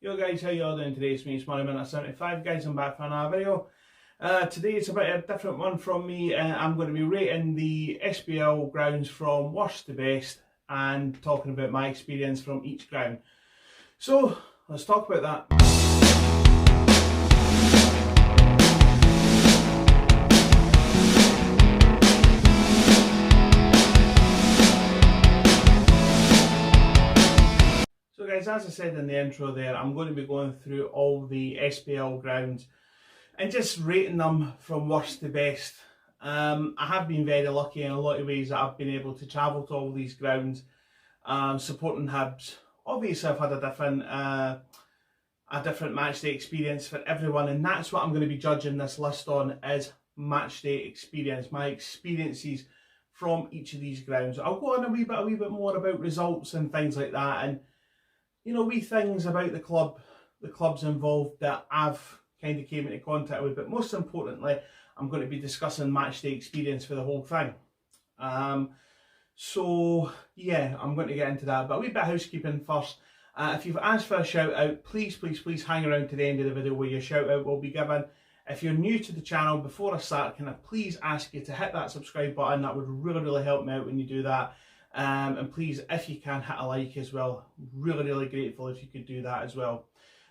Yo guys, how you all doing today? It's me, it's Mcdiarmid75 guys, I'm back for another video. Today it's a bit of a different one from me. I'm going to be rating the SPL grounds from worst to best and talking about my experience from each ground. So, let's talk about that. So guys, as I said in the intro there, I'm going to be going through all the SPL grounds and just rating them from worst to best. I have been very lucky in a lot of ways that I've been able to travel to all these grounds, supporting Hibs. Obviously I've had a different match day experience for everyone, and that's what I'm going to be judging this list on, is match day experience, my experiences from each of these grounds. I'll go on a wee bit more about results and things like that, and you know, wee things about the clubs involved that I've kind of came into contact with, but most importantly, I'm going to be discussing match day experience for the whole thing. So yeah, I'm going to get into that, but a wee bit of housekeeping first. If you've asked for a shout out, please hang around to the end of the video where your shout out will be given. If you're new to the channel, before I start, can I please ask you to hit that subscribe button? That would really help me out when you do that. And please, if you can, hit a like as well. Really grateful if you could do that as well.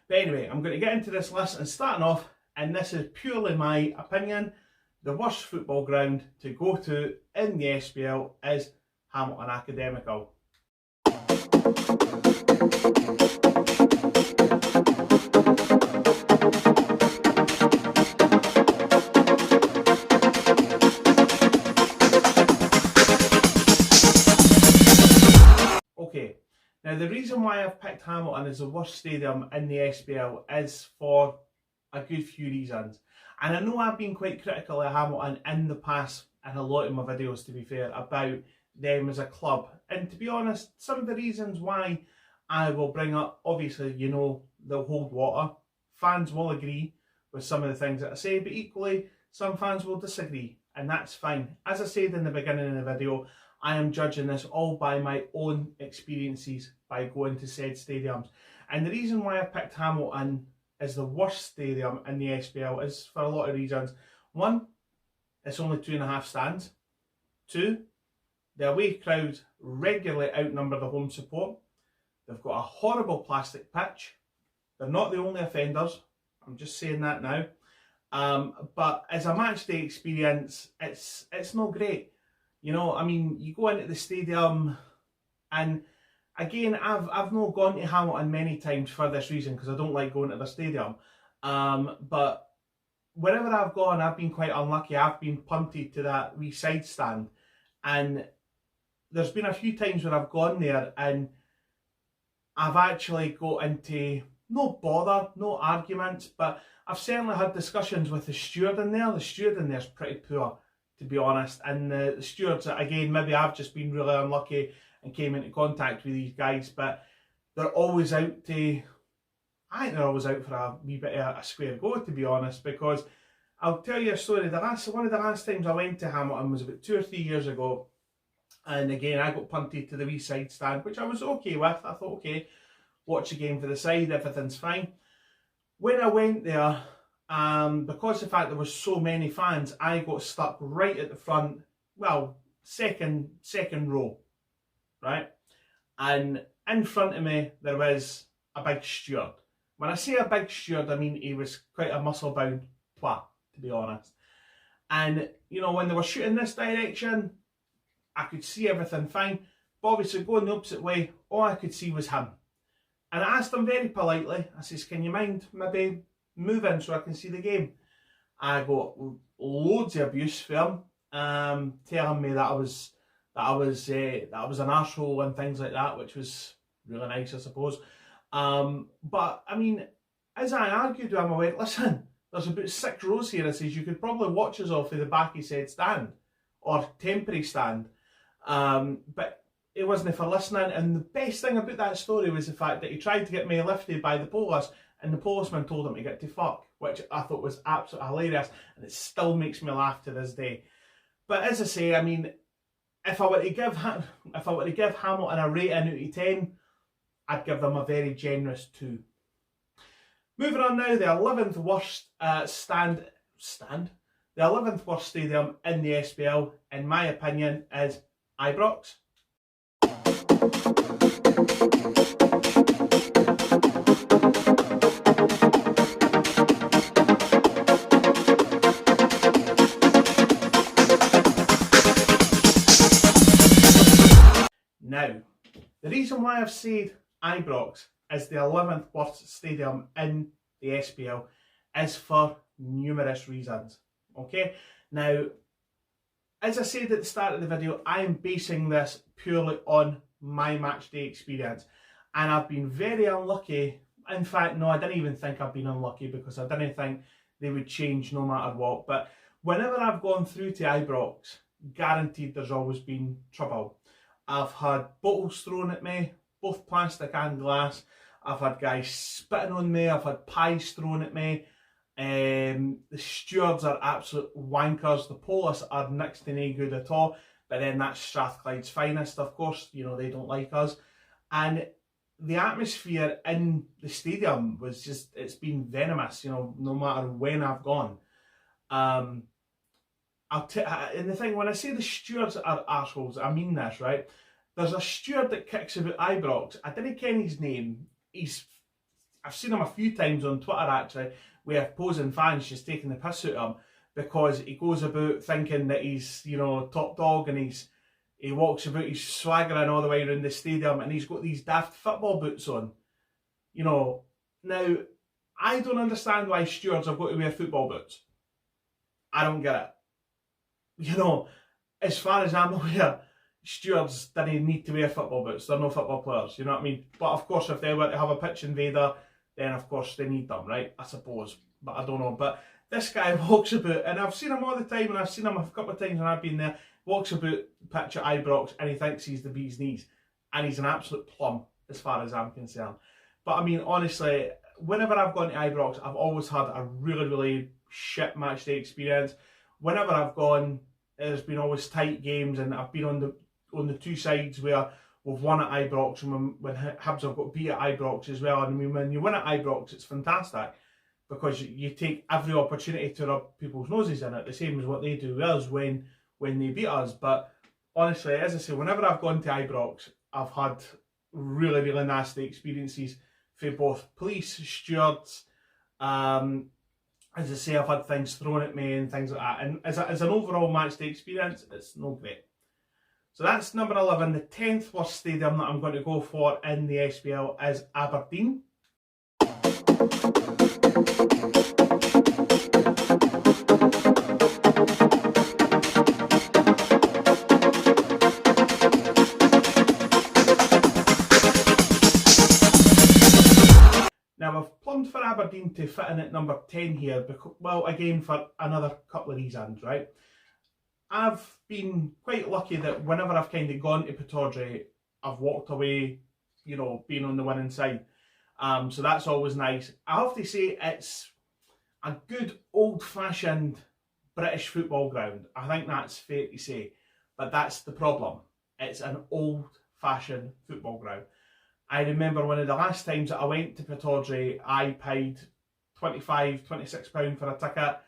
But anyway, I'm going to get into this list, and starting off, and this is purely my opinion, the worst football ground to go to in the SPL is Hamilton Academical. Okay, now the reason why I've picked Hamilton as the worst stadium in the SPL is for a good few reasons. And I know I've been quite critical of Hamilton in the past in a lot of my videos, to be fair, about them as a club. And to be honest, some of the reasons why I will bring up, obviously, you know, they'll hold water. Fans will agree with some of the things that I say, but equally, some fans will disagree, and that's fine. As I said in the beginning of the video, I am judging this all by my own experiences by going to said stadiums. And the reason why I picked Hamilton as the worst stadium in the SPL is for a lot of reasons. One, it's only 2.5 stands. Two, the away crowd regularly outnumber the home support. They've got a horrible plastic pitch. They're not the only offenders. I'm just saying that now. But as a match day experience, it's not great. You know, I mean, you go into the stadium, and again, I've not gone to Hamilton many times for this reason, because I don't like going to the stadium. But wherever I've gone, I've been quite unlucky. I've been punted to that wee side stand, and there's been a few times where I've gone there and I've actually got into no bother, no arguments, but I've certainly had discussions with the steward in there. The steward in there's pretty poor, to be honest, and the stewards, again, maybe I've just been really unlucky and came into contact with these guys, but they're always out to, I think they're always out for a wee bit of a square go, to be honest, because I'll tell you a story. One of the last times I went to Hamilton was about 2 or 3 years ago, and again, I got punted to the wee side stand, which I was okay with. I thought, okay, watch the game for the side, everything's fine. When I went there, because of the fact there was so many fans, I got stuck right at the front, well, second row, right? And in front of me, there was a big steward. When I say a big steward, I mean he was quite a muscle-bound twat, to be honest. And, you know, when they were shooting this direction, I could see everything fine. But obviously, going the opposite way, all I could see was him. And I asked him very politely, I says, can you mind maybe moving so I can see the game? I got loads of abuse from him, telling me that I was an arsehole and things like that, which was really nice, I suppose. But I mean, as I argued with him, I went, listen, there's about 6 rows here. I says, you could probably watch us off of the back of said stand, or temporary stand. But he wasn't for listening, and the best thing about that story was the fact that he tried to get me lifted by the police, and the policeman told him to get to fuck, which I thought was absolutely hilarious, and it still makes me laugh to this day. But as I say, I mean, if I were to give Hamilton a rating out of 10, I'd give them a very generous 2. Moving on now, the 11th worst the 11th worst stadium in the SPL, in my opinion, is Ibrox. Now, the reason why I've said Ibrox is the 11th worst stadium in the SPL is for numerous reasons. Okay, now, as I said at the start of the video, I am basing this purely on my match day experience, and I've been very unlucky. In fact, no, I didn't even think I've been unlucky, because I didn't think they would change no matter what. But whenever I've gone through to Ibrox, guaranteed there's always been trouble. I've had bottles thrown at me, both plastic and glass. I've had guys spitting on me. I've had pies thrown at me. The stewards are absolute wankers. The police are next to no good at all. But then that's Strathclyde's finest, of course. You know, they don't like us. And the atmosphere in the stadium was just, it's been venomous, you know, no matter when I've gone. And the thing, when I say the stewards are arseholes, I mean this, right? There's a steward that kicks about Ibrox. I didn't ken his name. I've seen him a few times on Twitter, actually, where opposing fans just taking the piss out of him, because he goes about thinking that he's, you know, top dog, and he walks about, he's swaggering all the way around the stadium, and he's got these daft football boots on. You know, now, I don't understand why stewards have got to wear football boots. I don't get it. You know, as far as I'm aware, stewards didn't need to wear football boots. They're no football players, you know what I mean? But of course, if they were to have a pitch invader, then of course they need them, right? I suppose. But I don't know. But this guy walks about, and I've seen him all the time, and I've seen him a couple of times when I've been there, walks about the pitch at Ibrox, and he thinks he's the bee's knees. And he's an absolute plum, as far as I'm concerned. But I mean, honestly, whenever I've gone to Ibrox, I've always had a really, really shit match day experience. Whenever I've gone, there's been always tight games, and I've been on the two sides where we've won at Ibrox, and when Hibs have got beat at Ibrox as well. And when you win at Ibrox, it's fantastic, because you take every opportunity to rub people's noses in it, the same as what they do with us when they beat us. But honestly, as I say, whenever I've gone to Ibrox, I've had really, really nasty experiences for both police, stewards. As I say, I've had things thrown at me and things like that. And as an overall match day experience, it's no great. So that's number 11. The 10th worst stadium that I'm going to go for in the SPL is Aberdeen. Now, I've plumbed for Aberdeen to fit in at number 10 here, because, well, again, for another couple of reasons, right? I've been quite lucky that whenever I've kind of gone to Pittodrie, I've walked away, you know, being on the winning side. So that's always nice. I have to say, it's a good old-fashioned British football ground. I think that's fair to say. But that's the problem. It's an old-fashioned football ground. I remember one of the last times that I went to Pittodrie, I paid £25, £26 for a ticket.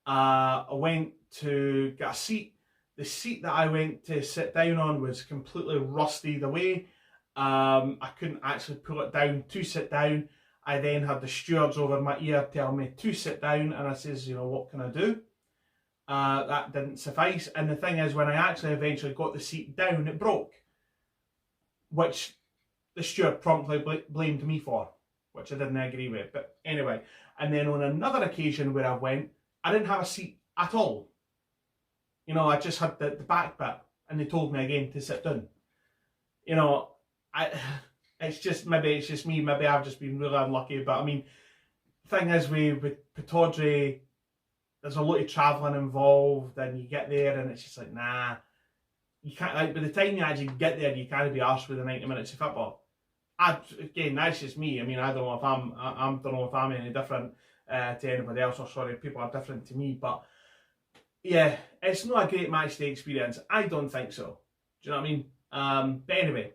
I went to get a seat. The seat that I went to sit down on was completely rusted away. I couldn't actually pull it down to sit down. I then had the stewards over my ear tell me to sit down, and I says, you know, what can I do? That didn't suffice. And the thing is, when I actually eventually got the seat down, it broke, which the steward promptly blamed me for, which I didn't agree with. But anyway, and then on another occasion where I went, I didn't have a seat at all. You know, I just had the back bit, and they told me again to sit down. You know, it's just me, maybe I've just been really unlucky. But I mean, the thing is, with Pittodrie, there's a lot of travelling involved, and you get there and it's just like, nah, you can't, like, by the time you actually get there, you can't be arsed with the 90 minutes of football. Again, that's just me. I mean, I don't know if I'm any different to anybody else, or sorry, people are different to me, but yeah, it's not a great match day experience. I don't think so. Do you know what I mean? But anyway,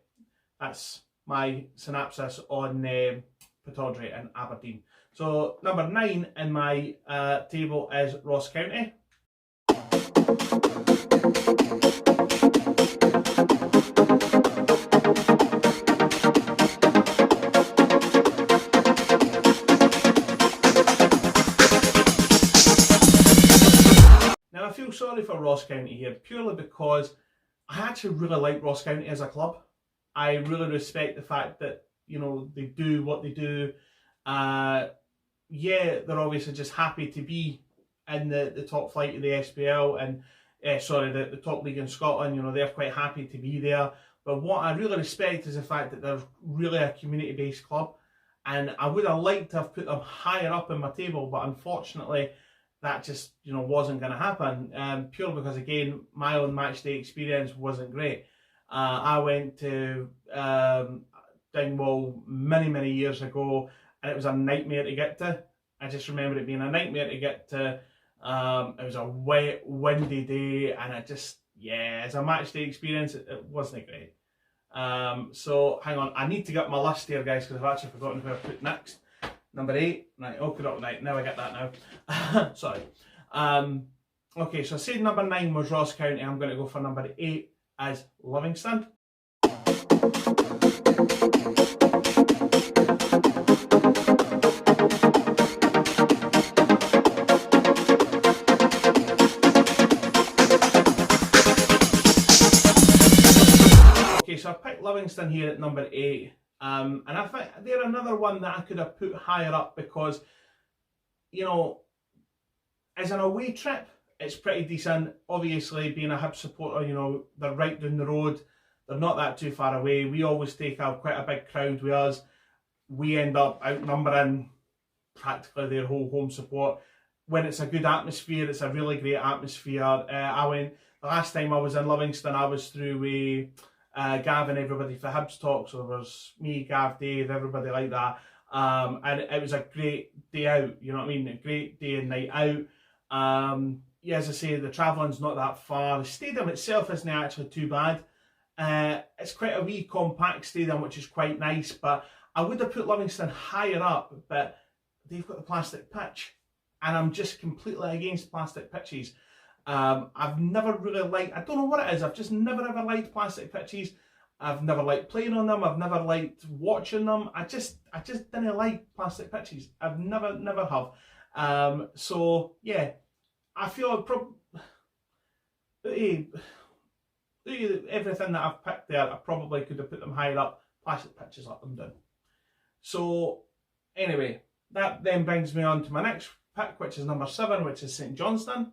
that's my synopsis on Pittodrie and Aberdeen. So number 9 in my table is Ross County. Now I feel sorry for Ross County here, purely because I actually really like Ross County as a club. I really respect the fact that, you know, they do what they do. Yeah, they're obviously just happy to be in the top flight of the SPL and the top league in Scotland. You know, they're quite happy to be there. But what I really respect is the fact that they're really a community-based club, and I would have liked to have put them higher up in my table, but unfortunately that just, you know, wasn't going to happen, purely because, again, my own match day experience wasn't great. I went to Dingwall many years ago, and it was a nightmare to get to. I just remember it being a nightmare to get to. It was a wet, windy day, and as a match day experience, it wasn't great. So hang on, I need to get my list here, guys, because I've actually forgotten who I put next. Number 8, right, okay, right, now I get that now. Sorry. Okay, so I said number 9 was Ross County. I'm going to go for number 8 as Livingston. Okay, so I picked Livingston here at number 8. And I think they're another one that I could have put higher up because, you know, as an away trip, it's pretty decent. Obviously, being a Hibs supporter, you know, they're right down the road. They're not that too far away. We always take quite a big crowd with us. We end up outnumbering practically their whole home support. When it's a good atmosphere, it's a really great atmosphere. The last time I was in Livingston, I was through with Gav and everybody for Hibs Talk. So there was me, Gav, Dave, everybody like that. And it was a great day out, you know what I mean? A great day and night out. Yeah, as I say, the travelling's not that far. The stadium itself isn't actually too bad. It's quite a wee compact stadium, which is quite nice, but I would have put Livingston higher up, but they've got the plastic pitch, and I'm just completely against plastic pitches. I've never really liked, I don't know what it is, I've just never ever liked plastic pitches. I've never liked playing on them, I've never liked watching them. I just didn't like plastic pitches. I've never have. So yeah, I feel everything that I've picked there, I probably could have put them higher up. Plastic pitches, let them down. So anyway, that then brings me on to my next pick, which is number 7, which is St Johnstone.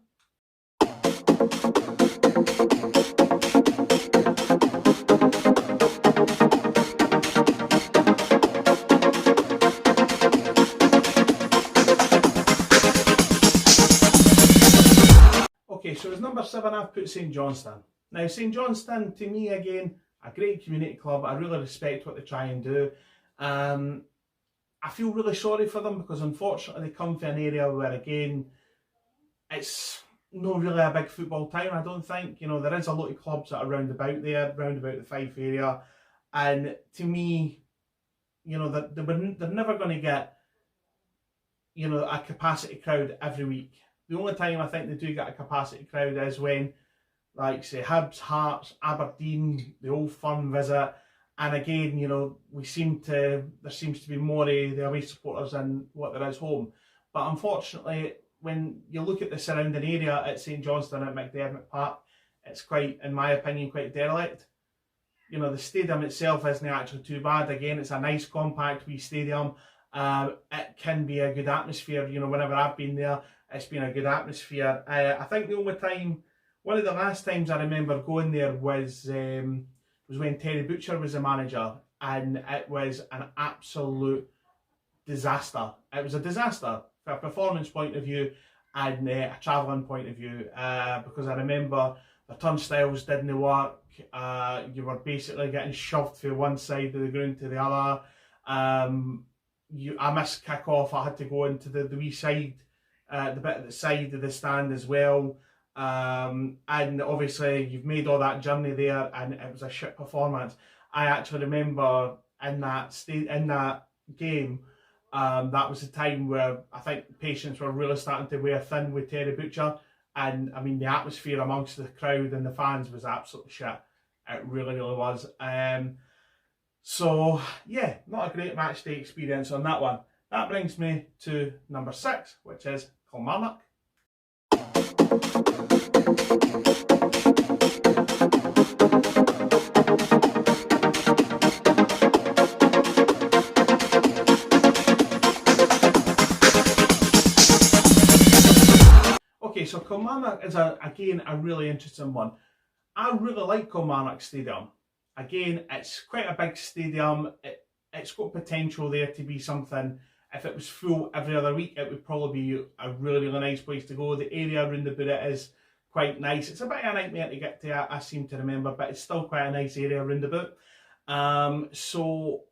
Okay, so as number 7, I've put St Johnstone. Now, St Johnstone, to me, again, a great community club. I really respect what they try and do. I feel really sorry for them because, unfortunately, they come from an area where, again, it's not really a big football town, I don't think. You know, there is a lot of clubs that are round about there, round about the Fife area. And to me, you know, they're never going to get, you know, a capacity crowd every week. The only time I think they do get a capacity crowd is when, like, say, Hibs, Hearts, Aberdeen, the Old Firm visit. And again, you know, there seems to be more of the away supporters than what there is home. But unfortunately, when you look at the surrounding area at St Johnstone at Mcdiarmid Park, it's quite, in my opinion, quite derelict. You know, the stadium itself isn't actually too bad. Again, it's a nice, compact wee stadium. It can be a good atmosphere. You know, whenever I've been there, it's been a good atmosphere. I think the only time, one of the last times I remember going there was when Terry Butcher was the manager, and it was an absolute disaster. It was a disaster from a performance point of view and a travelling point of view, because I remember the turnstiles didn't work. You were basically getting shoved from one side of the ground to the other. I missed kick-off. I had to go into the wee side, the bit at the side of the stand as well. And obviously you've made all that journey there and it was a shit performance. I actually remember in that game, That was the time where I think patients were really starting to wear thin with Terry Butcher, and I mean the atmosphere amongst the crowd and the fans was absolutely shit. It really, really was. So yeah, not a great match day experience on that one. That brings me to number 6, which is Kilmarnock. Okay, so Kilmarnock is again a really interesting one. I really like Kilmarnock Stadium. Again, it's quite a big stadium. It's got potential there to be something. If it was full every other week, it would probably be a really, really nice place to go. The area around the Borough is quite nice. It's a bit of a nightmare to get to, I seem to remember, but it's still quite a nice area around about. So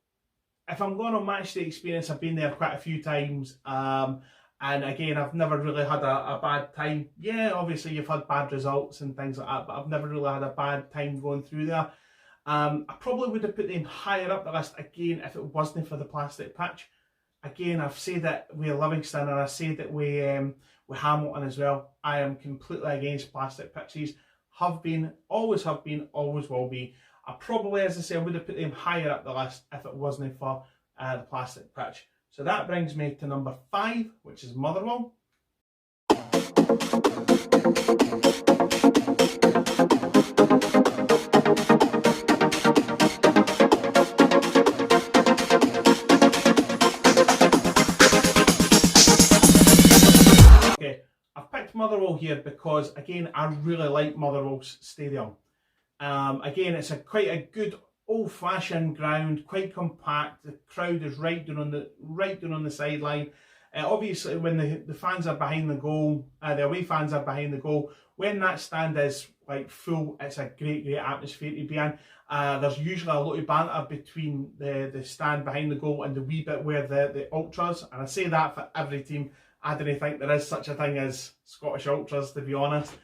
if I'm going on match day experience, I've been there quite a few times. And again, I've never really had a bad time. Yeah, obviously you've had bad results and things like that, but I've never really had a bad time going through there. I probably would have put them higher up the list again if it wasn't for the plastic pitch. Again, I've said it with Livingston and I said it with Hamilton as well. I am completely against plastic pitches. Have been, always will be. I probably, as I say, I would have put them higher up the list if it wasn't for the plastic pitch. So that brings me to number 5, which is Motherwell. Okay, I've picked Motherwell here because, again, I really like Motherwell's stadium. Again, it's quite a good old-fashioned ground, quite compact. The crowd is right down on the sideline. Obviously, when the fans are behind the goal, the away fans are behind the goal. When that stand is like full, it's a great atmosphere to be in. There's usually a lot of banter between the stand behind the goal and the wee bit where the ultras. And I say that for every team. I don't think there is such a thing as Scottish ultras, to be honest.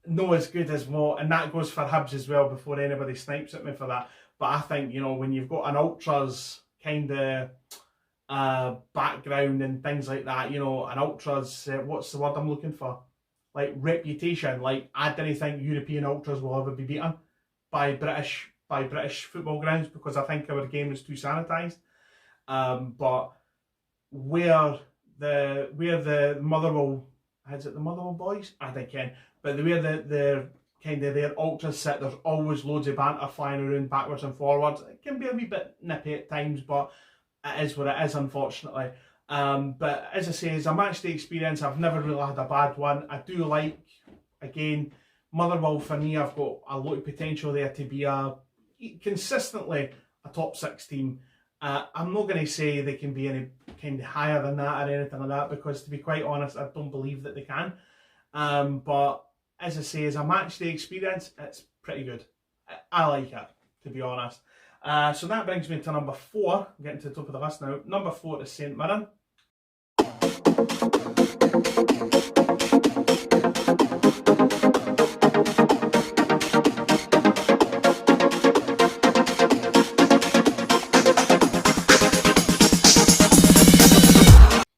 No as good as what, and that goes for Hibs as well. Before anybody snipes at me for that. But I think, you know, when you've got an ultras kind of background and things like that, you know, an ultras, what's the word I'm looking for? Like reputation. Like, I don't think European ultras will ever be beaten by British football grounds because I think our game is too sanitised. But where the Motherwell, is it the Motherwell boys? I think can. But where the kind of their ultras sit, there's always loads of banter flying around backwards and forwards. It can be a wee bit nippy at times, but it is what it is, unfortunately. But as I say, as a match day experience, I've never really had a bad one. I do like, again, Motherwell for me, I've got a lot of potential there to be consistently a top 6 team. I'm not going to say they can be any kind of higher than that or anything like that, because to be quite honest, I don't believe that they can. But as I say, as a match day experience, it's pretty good. I like it, to be honest. So that brings me to number 4. I'm getting to the top of the list now. Number 4 is St Mirren.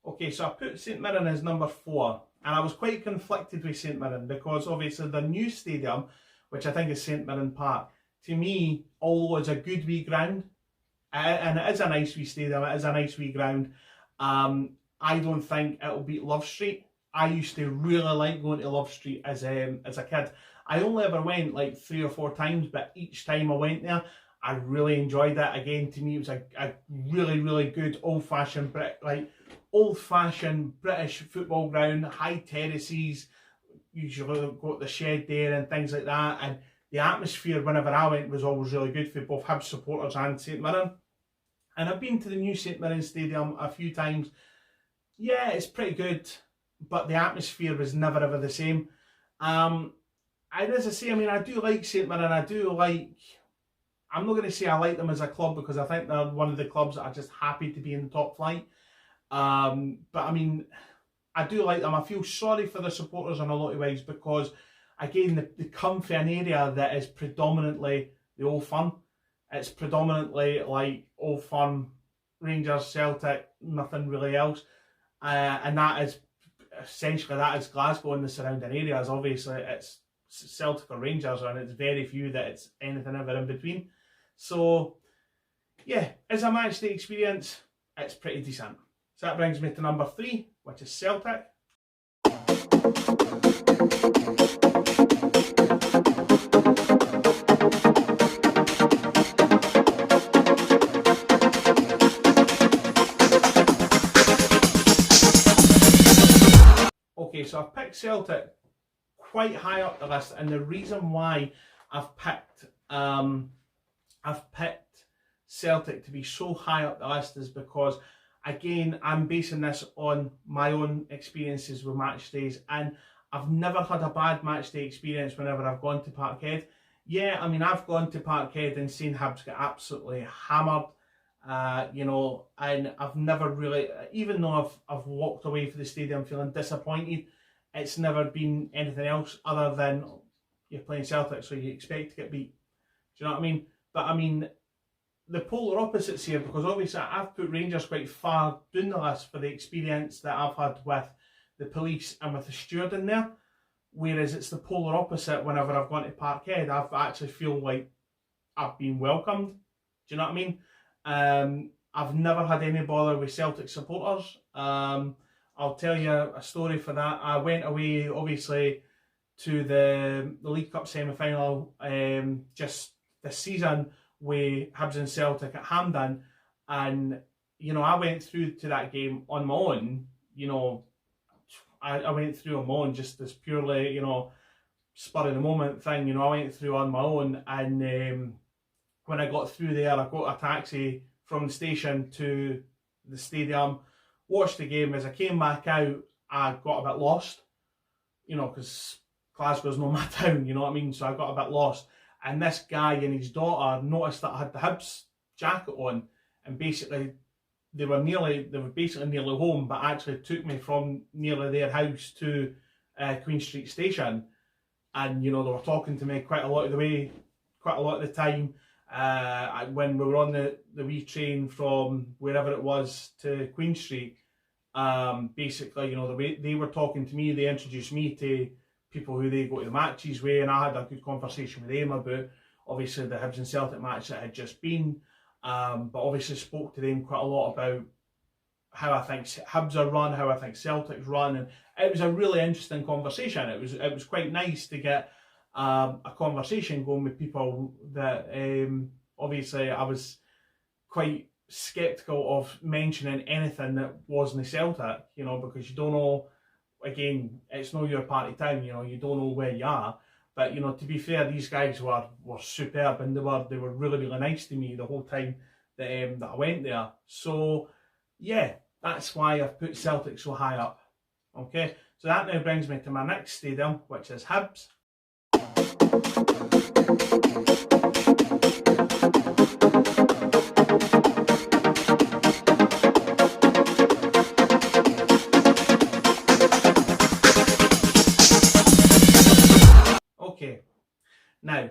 Okay, so I put St Mirren as number 4, and I was quite conflicted with St Mirren because obviously the new stadium, which I think is St Mirren Park, to me, although it's a good wee ground, and it is a nice wee stadium, it is a nice wee ground, I don't think it'll beat Love Street. I used to really like going to Love Street as a kid. I only ever went like 3 or 4 times, but each time I went there, I really enjoyed it. Again, to me, it was a really good old-fashioned British football ground, high terraces. Usually got the shed there and things like that, and the atmosphere whenever I went was always really good for both Hibs supporters and St Mirren. And I've been to the new St Mirren Stadium a few times. Yeah, it's pretty good, but the atmosphere was never ever the same. And as I say, I mean, I do like St Mirren. I'm not going to say I like them as a club because I think they're one of the clubs that are just happy to be in the top flight. But I mean, I do like them. I feel sorry for the supporters in a lot of ways because, again, they come from an area that is predominantly the Old Firm. It's predominantly like Old Firm, Rangers, Celtic, nothing really else. And that is essentially that is Glasgow and the surrounding areas. Obviously, it's Celtic or Rangers, and it's very few that it's anything ever in between. So, yeah, as a match day experience, it's pretty decent. So that brings me to number 3, which is Celtic. Okay, so I've picked Celtic quite high up the list, and the reason why I've picked Celtic to be so high up the list is because, again, I'm basing this on my own experiences with match days, and I've never had a bad match day experience whenever I've gone to Parkhead. Yeah, I mean, I've gone to Parkhead and seen Hibs get absolutely hammered, you know, and I've never really, even though I've walked away from the stadium feeling disappointed, it's never been anything else other than you're playing Celtic, so you expect to get beat. Do you know what I mean? But I mean, the polar opposites here, because obviously I've put Rangers quite far down the list for the experience that I've had with the police and with the steward in there, whereas it's the polar opposite whenever I've gone to Parkhead. I've actually feel like I've been welcomed. Do you know what I mean? I've never had any bother with Celtic supporters. I'll tell you a story for that. I went away, obviously, to the League Cup semi-final just this season with Hibs and Celtic at Hampden, and you know, I went through to that game on my own. You know, I went through on my own, just as purely, you know, spur of the moment thing. You know, I went through on my own, and when I got through there, I got a taxi from the station to the stadium, watched the game. As I came back out, I got a bit lost, you know, because Glasgow's not my town, you know what I mean? So I got a bit lost. And this guy and his daughter noticed that I had the Hibs jacket on, and basically they were basically nearly home, but actually took me from nearly their house to Queen Street Station. And, you know, they were talking to me quite a lot of the time. When we were on the wee train from wherever it was to Queen Street, basically, you know, the way they were talking to me, they introduced me to people who they go to the matches with, and I had a good conversation with them about, obviously, the Hibs and Celtic match that had just been, but obviously spoke to them quite a lot about how I think Hibs are run, how I think Celtic's run, and it was a really interesting conversation. It was quite nice to get a conversation going with people that obviously I was quite sceptical of mentioning anything that wasn't Celtic, you know, because you don't know, again, it's not your party time, you know, you don't know where you are. But, you know, to be fair, these guys were superb, and they were really, really nice to me the whole time that I went there. So, yeah, that's why I've put Celtic so high up. Okay, so that now brings me to my next stadium, which is Hibs. Okay, now,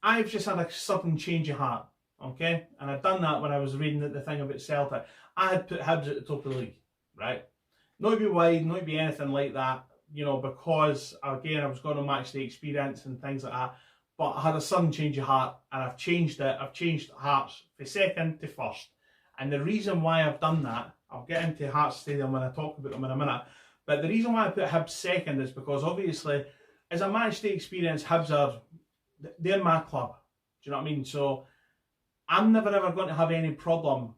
I've just had a sudden change of heart, okay? And I've done that when I was reading the thing about Celtic. I had put Hibs at the top of the league, right? Not to be wide, not to be anything like that, you know, because, again, I was going to match the experience and things like that. But I had a sudden change of heart, and I've changed it. I've changed Hearts from second to first. And the reason why I've done that, I'll get into Hearts Stadium when I talk about them in a minute, but the reason why I put Hibs second is because, obviously, as a match day experience, Hibs they're my club. Do you know what I mean? So I'm never ever going to have any problem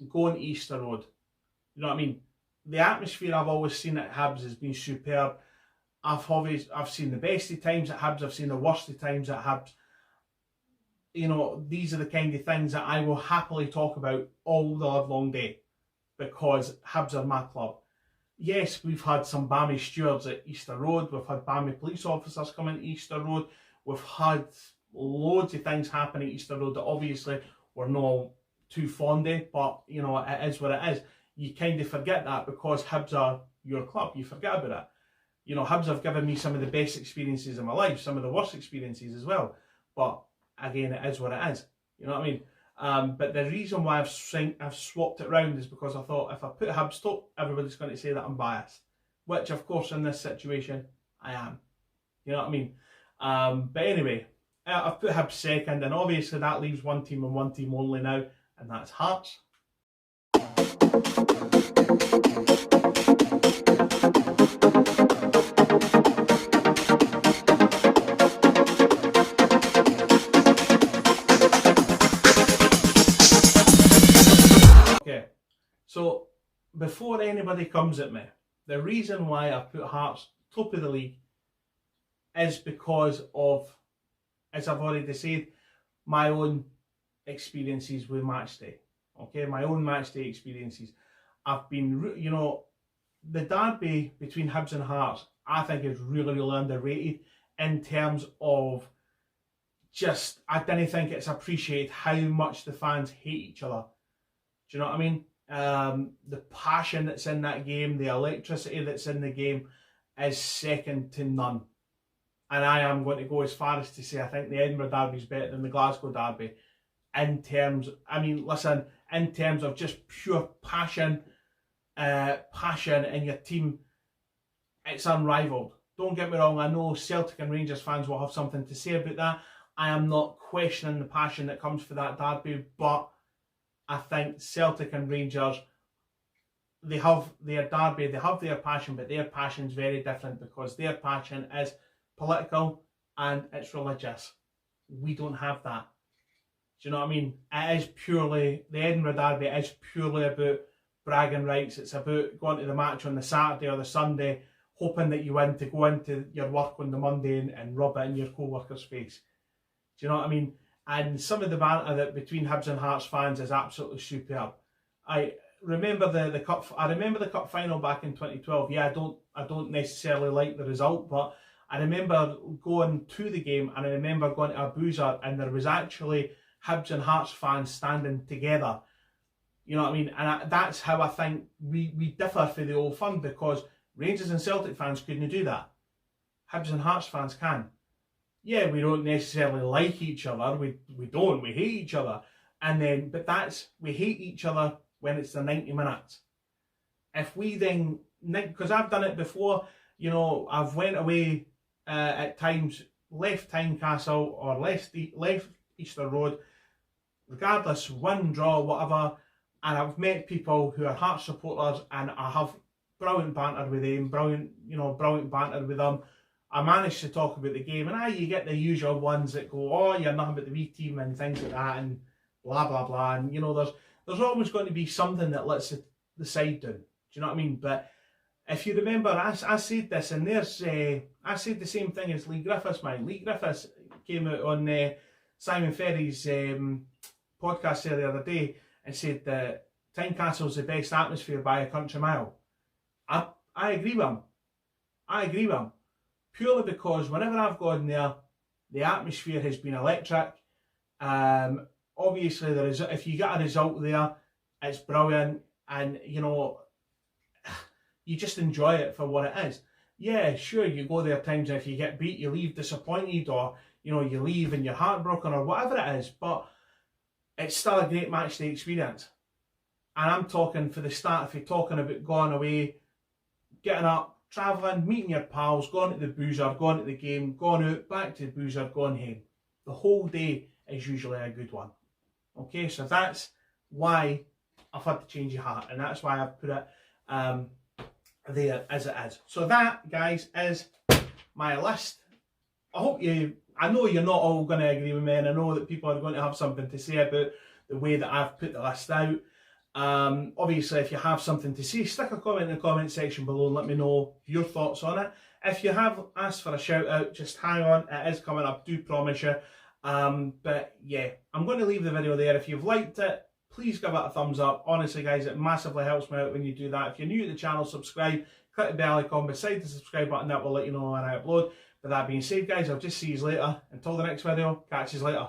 going to Easter Road. You know what I mean? The atmosphere I've always seen at Hibs has been superb. I've seen the best of times at Hibs, I've seen the worst of times at Hibs. You know, these are the kind of things that I will happily talk about all the live long day, because Hibs are my club. Yes, we've had some balmy stewards at Easter Road, we've had balmy police officers coming to Easter Road, we've had loads of things happen at Easter Road that obviously we're not too fond of, but, you know, it is what it is. You kind of forget that because Hibs are your club, you forget about it. You know, Hibs have given me some of the best experiences in my life, some of the worst experiences as well, but again, it is what it is, you know what I mean? But the reason why I've swapped it round is because I thought if I put Hibs top, everybody's going to say that I'm biased, which of course in this situation I am. You know what I mean? But anyway, I've put Hibs second, and obviously that leaves one team and one team only now, and that's Hearts. Okay, so before anybody comes at me, the reason why I put Hearts top of the league is because of, as I've already said, my own experiences with matchday. Okay, my own matchday experiences. I've been, you know, the derby between Hibs and Hearts, I think is really, really underrated in terms of just, I didn't think it's appreciated how much the fans hate each other. Do you know what I mean? The passion that's in that game, the electricity that's in the game is second to none. And I am going to go as far as to say I think the Edinburgh derby is better than the Glasgow derby in terms, I mean, listen, in terms of just pure passion in your team, it's unrivaled. Don't get me wrong, I know Celtic and Rangers fans will have something to say about that. I am not questioning the passion that comes for that derby, but I think Celtic and Rangers, they have their derby, they have their passion, but their passion is very different because their passion is political and it's religious. We don't have that. Do you know what I mean? It is purely, the Edinburgh derby is purely about bragging rights. It's about going to the match on the Saturday or the Sunday, hoping that you win to go into your work on the Monday and rub it in your co-worker's face. Do you know what I mean? And some of the banter that between Hibs and Hearts fans is absolutely superb. I remember the cup. I remember the cup final back in 2012. Yeah, I don't necessarily like the result, but I remember going to the game and I remember going to a boozer and there was actually Hibs and Hearts fans standing together. You know what I mean? And that's how I think we differ for the Old Firm, because Rangers and Celtic fans couldn't do that. Hibs and Hearts fans can. Yeah, we don't necessarily like each other. We hate each other. But we hate each other when it's the 90 minutes. If we then, because I've done it before, you know, I've went away at times, left Tynecastle or left Easter Road, regardless, win, draw, whatever, and I've met people who are Hearts supporters and I have brilliant banter with them, brilliant banter with them. I managed to talk about the game, and you get the usual ones that go, oh, you're nothing but the wee team and things like that, and blah, blah, blah. And, you know, there's always going to be something that lets the side down. Do you know what I mean? But if you remember, I said this, and I said the same thing as Lee Griffiths, man. Lee Griffiths came out on Simon Ferry's podcast there the other day and said that Tynecastle's the best atmosphere by a country mile. I agree with him. I agree with him. Purely because whenever I've gone there, the atmosphere has been electric. Obviously, if you get a result there, it's brilliant, and you know, you just enjoy it for what it is. Yeah, sure, you go there times, and if you get beat, you leave disappointed, or you know, you leave and you're heartbroken, or whatever it is. But it's still a great matchday experience. And I'm talking for the start, if you're talking about going away, getting up, travelling, meeting your pals, going to the boozer, going to the game, going out, back to the boozer, going home. The whole day is usually a good one. Okay, so that's why I've had to change your heart, and that's why I've put it there as it is. So that, guys, is my list. I know you're not all going to agree with me, and I know that people are going to have something to say about the way that I've put the list out. Obviously, if you have something to say, stick a comment in the comment section below and let me know your thoughts on it. If you have asked for a shout out, just hang on, it is coming up, do promise you. But yeah, I'm going to leave the video there. If you've liked it, please give it a thumbs up. Honestly, guys, it massively helps me out when you do that. If you're new to the channel, subscribe, click the bell icon beside the subscribe button, that will let you know when I upload. But that being said, guys, I'll just see you later. Until the next video, catch you later.